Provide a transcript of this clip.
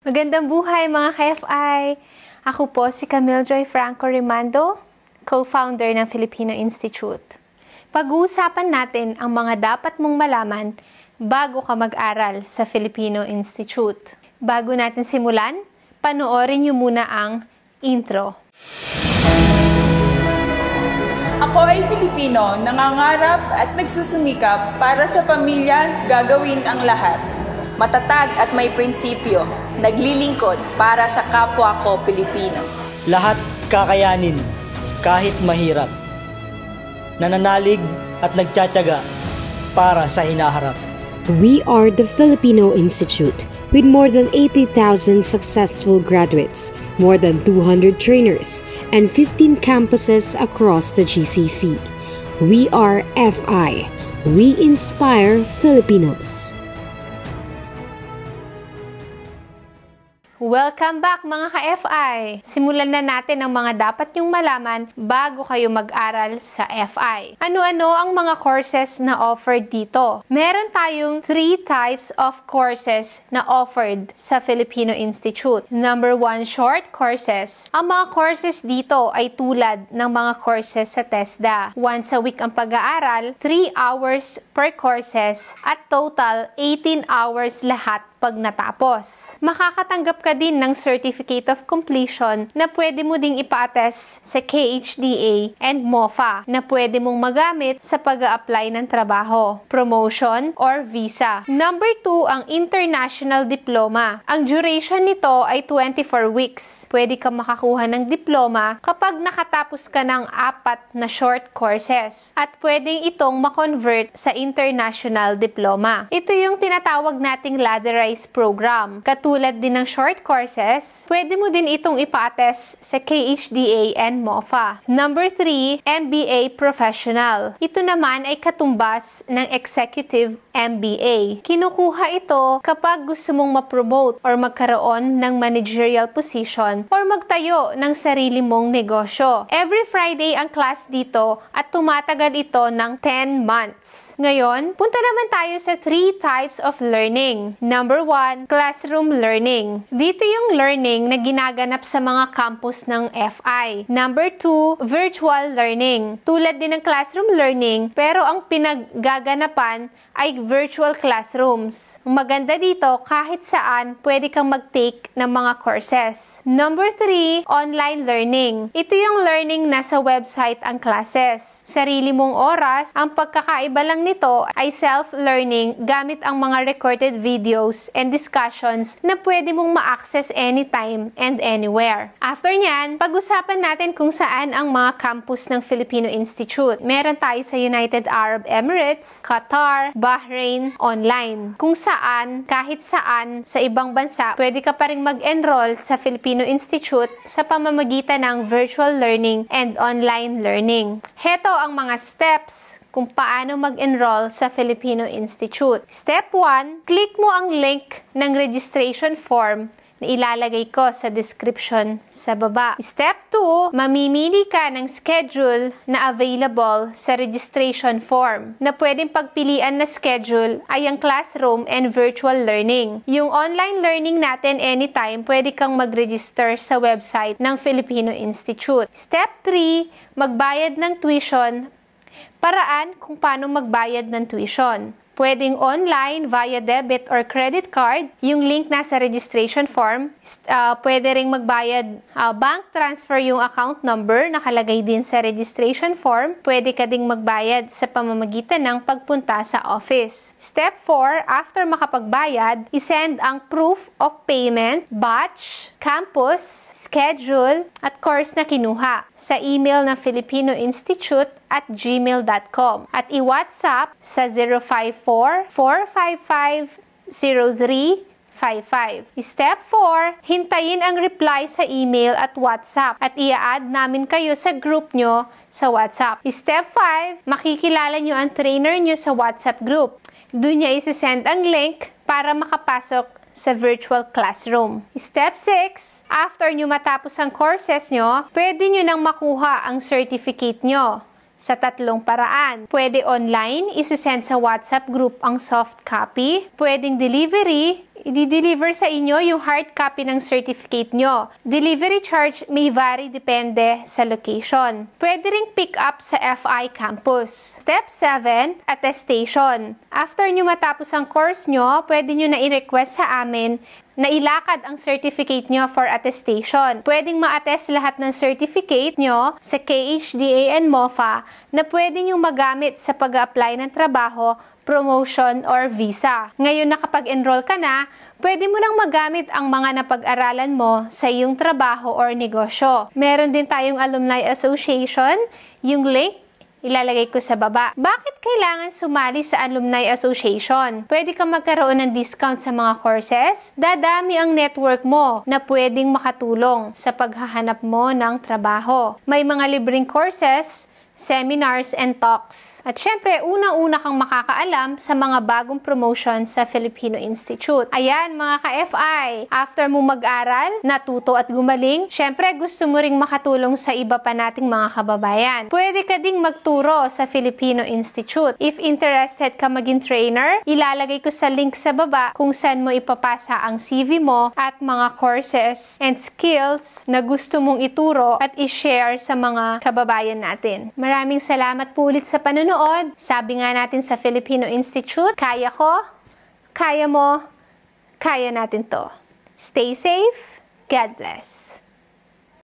Magandang buhay mga ka-FI! Ako po si Camille Joy Franco Rimando, co-founder ng Filipino Institute. Pag-uusapan natin ang mga dapat mong malaman bago ka mag-aral sa Filipino Institute. Bago natin simulan, panoorin niyo muna ang intro. Ako ay Pilipino, nangangarap at nagsusumikap para sa pamilya, gagawin ang lahat. Matatag at may prinsipyo, naglilingkod para sa kapwa ko Pilipino. Lahat kakayanin, kahit mahirap. Nananalig at nagtsatsaga para sa hinaharap. We are the Filipino Institute with more than 80,000 successful graduates, more than 200 trainers, and 15 campuses across the GCC. We are FI. We inspire Filipinos. Welcome back mga ka-FI! Simulan na natin ang mga dapat nyong malaman bago kayo mag-aral sa FI. Ano-ano ang mga courses na offered dito? Meron tayong 3 types of courses na offered sa Filipino Institute. Number 1, short courses. Ang mga courses dito ay tulad ng mga courses sa TESDA. Once a week ang pag-aaral, 3 hours per courses at total 18 hours lahat pag natapos. Makakatanggap ka din ng Certificate of Completion na pwede mo ding ipa-attest sa KHDA and MOFA na pwede mong magamit sa pag-a-apply ng trabaho, promotion, or visa. Number 2, ang International Diploma. Ang duration nito ay 24 weeks. Pwede ka makakuha ng diploma kapag nakatapos ka ng 4 na short courses at pwedeng itong makonvert sa International Diploma. Ito yung tinatawag nating ladderized program. Katulad din ng short courses, pwede mo din itong ipa-attest sa KHDA and MOFA. Number 3, MBA Professional. Ito naman ay katumbas ng Executive MBA. Kinukuha ito kapag gusto mong ma-promote or magkaroon ng managerial position or magtayo ng sarili mong negosyo. Every Friday ang class dito at tumatagal ito ng 10 months. Ngayon, punta naman tayo sa 3 types of learning. Number 1, classroom learning. Dito yung learning na ginaganap sa mga campus ng FI. Number 2, virtual learning. Tulad din ng classroom learning, pero ang pinaggaganapan ay virtual classrooms. Maganda dito, kahit saan pwede kang mag-take ng mga courses. Number 3, online learning. Ito yung learning na sa website ang classes. Sarili mong oras, ang pagkakaiba lang nito ay self-learning gamit ang mga recorded videos and discussions na pwede mong ma-access anytime and anywhere. After nyan, pag-usapan natin kung saan ang mga campus ng Filipino Institute. Meron tayo sa United Arab Emirates, Qatar, Bahrain, online. Kung saan, kahit saan, sa ibang bansa, pwede ka pa rin mag-enroll sa Filipino Institute sa pamamagitan ng virtual learning and online learning. Heto ang mga steps kung paano mag-enroll sa Filipino Institute. Step 1, click mo ang link ng registration form na ilalagay ko sa description sa baba. Step 2, mamimili ka ng schedule na available sa registration form. Na pwedeng pagpilian na schedule ay ang classroom and virtual learning. Yung online learning natin anytime, pwede kang mag-register sa website ng Filipino Institute. Step 3, magbayad ng tuition. Paraan kung paano magbayad ng tuition. Pwedeng online via debit or credit card. Yung link nasa registration form. Pwede ring magbayad bank transfer yung account number nakalagay din sa registration form. Pwede ka ding magbayad sa pamamagitan ng pagpunta sa office. Step 4, after makapagbayad, isend ang proof of payment, batch, campus, schedule, at course na kinuha sa email ng Filipino Institute at gmail.com at i-WhatsApp sa 054-455-0355. Step 4, hintayin ang reply sa email at WhatsApp at i-add namin kayo sa group nyo sa WhatsApp. Step 5, makikilala nyo ang trainer nyo sa WhatsApp group. Doon niya isi-send ang link para makapasok sa virtual classroom. Step 6, after nyo matapos ang courses nyo, pwede nyo nang makuha ang certificate nyo sa 3 paraan. Pwede online, isi-send sa WhatsApp group ang soft copy. Pwedeng delivery, i-deliver sa inyo yung hard copy ng certificate nyo. Delivery charge may vary depende sa location. Pwede ring pick up sa FI campus. Step 7, attestation. After nyo matapos ang course nyo, pwede nyo na i-request sa amin na ilakad ang certificate nyo for attestation. Pwedeng ma-attest lahat ng certificate nyo sa KHDA and MOFA na pwede nyo magamit sa pag-apply ng trabaho, promotion, or visa. Ngayon nakapag-enroll ka na, pwede mo nang magamit ang mga napag-aralan mo sa iyong trabaho or negosyo. Meron din tayong Alumni Association, yung link ilalagay ko sa baba. Bakit kailangan sumali sa Alumni Association? Pwede ka magkaroon ng discount sa mga courses. Dadami ang network mo na pwedeng makatulong sa paghahanap mo ng trabaho. May mga libreng courses, seminars, and talks. At syempre, unang-una kang makakaalam sa mga bagong promotion sa Filipino Institute. Ayan, mga ka-FI, after mo mag-aral, natuto at gumaling, syempre gusto mo ring makatulong sa iba pa nating mga kababayan. Pwede ka ding magturo sa Filipino Institute. If interested ka maging trainer, ilalagay ko sa link sa baba kung saan mo ipapasa ang CV mo at mga courses and skills na gusto mong ituro at i-share sa mga kababayan natin. Maraming salamat po ulit sa panonood. Sabi nga natin sa Filipino Institute, kaya ko, kaya mo, kaya natin to. Stay safe. God bless.